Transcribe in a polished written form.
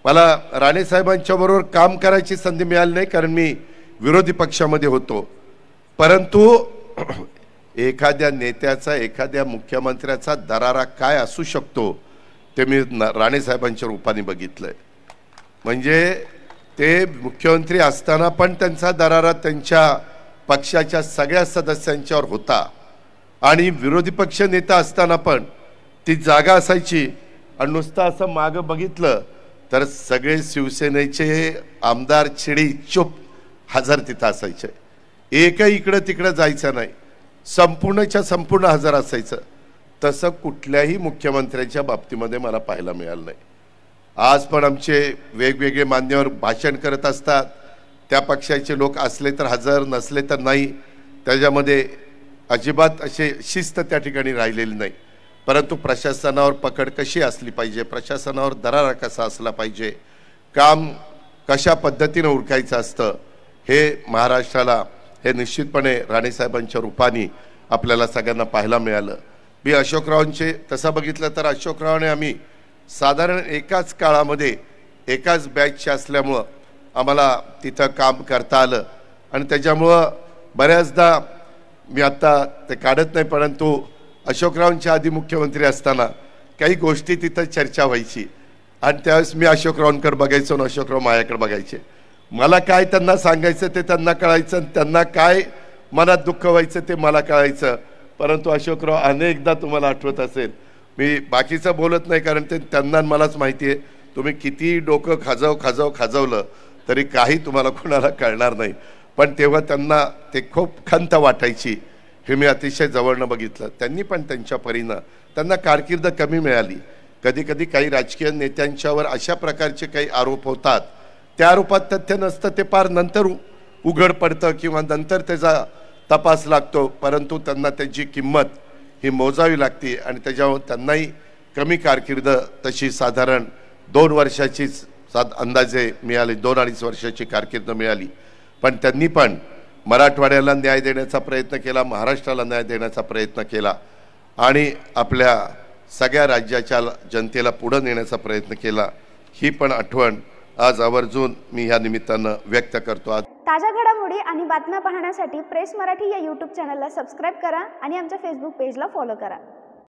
मला राणे साहेबांच्या बरोबर काम करायची संधी मिळाली नाही, कारण मी विरोधी पक्षामध्ये होतो. परंतु एखाद्या नेत्याचा, एखाद्या मुख्यमंत्र्याचा दरारा काय असू शकतो ते मी राणे साहेबांच्या रूपाने बघितलंय. म्हणजे ते मुख्यमंत्री असताना पण त्यांचा दरारा त्यांच्या पक्षाच्या सगळ्या सदस्यांच्यावर होता, आणि विरोधी पक्ष नेता असताना पण ती जागा असायची. आणि नुसतं असं मागं बघितलं तर सगळे शिवसेनेचे आमदार चिडी चुप हजर तिथं असायचे. एकही इकडं तिकडं जायचं नाही, संपूर्णच्या संपूर्ण हजर असायचं. तसं कुठल्याही मुख्यमंत्र्यांच्या बाबतीमध्ये मला पाहायला मिळालं नाही. आज पण आमचे वेगवेगळे मान्यवर भाषण करत असतात, त्या पक्षाचे लोक असले तर हजर, नसले तर नाही. त्याच्यामध्ये अजिबात असे शिस्त त्या ठिकाणी राहिलेली नाही. परंतु प्रशासनावर पकड कशी असली पाहिजे, प्रशासनावर दरारा कसा असला पाहिजे, काम कशा पद्धतीने उरकायचं असतं, हे महाराष्ट्राला हे निश्चितपणे राणेसाहेबांच्या रूपाने आपल्याला सगळ्यांना पाहायला मिळालं. मी अशोकरावांचे तसं बघितलं तर अशोकरावाने आम्ही साधारण एकाच काळामध्ये एकाच बॅचचे असल्यामुळं आम्हाला तिथं काम करता आलं. आणि त्याच्यामुळं बऱ्याचदा मी आत्ता ते काढत नाही, परंतु अशोकरावांच्या आधी मुख्यमंत्री असताना काही गोष्टी तिथं चर्चा व्हायची, आणि त्यावेळेस मी अशोकरावांकडे बघायचो आणि अशोकराव माझ्याकडे बघायचे. मला काय त्यांना सांगायचं ते त्यांना कळायचं, आणि त्यांना काय मनात दुःख व्हायचं ते मला कळायचं. परंतु अशोकराव अनेकदा तुम्हाला आठवत असेल, मी बाकीचं बोलत नाही कारण ते त्यांना मलाच माहिती आहे, तुम्ही किती डोकं खाजवलं तरी काही तुम्हाला कोणाला कळणार नाही. पण तेव्हा त्यांना ते खूप खंत वाटायची, हे मी अतिशय जवळनं बघितलं. त्यांनी पण त्यांच्या परीनं, त्यांना कारकीर्द कमी मिळाली. कधी कधी काही राजकीय नेत्यांच्यावर अशा प्रकारचे काही आरोप होतात, त्या आरोपात तथ्य नसतं, ते फार नंतर उघड पडतं किंवा नंतर त्याचा तपास लागतो. परंतु त्यांना त्याची किंमत ही मोजावी लागते, आणि त्याच्यावर त्यांनाही कमी कारकीर्द तशी साधारण 2 वर्षाचीच अंदाजे मिळाली, 2-2.5 वर्षाची कारकीर्द मिळाली. पण त्यांनी पण मराठवाड्याला न्याय देण्याचा प्रयत्न केला, महाराष्ट्राला न्याय देण्याचा प्रयत्न केला, आणि आपल्या सगळ्या राज्याच्या जनतेला पुढे नेण्याचा प्रयत्न केला. ही पण आठवण आज आवर्जून मी ह्या निमित्तानं व्यक्त करतो. ताज्या घडामोडी आणि बातम्या पाहण्यासाठी प्रेस मराठी या यूट्यूब चॅनलला सबस्क्राईब करा आणि आमच्या फेसबुक पेजला फॉलो करा.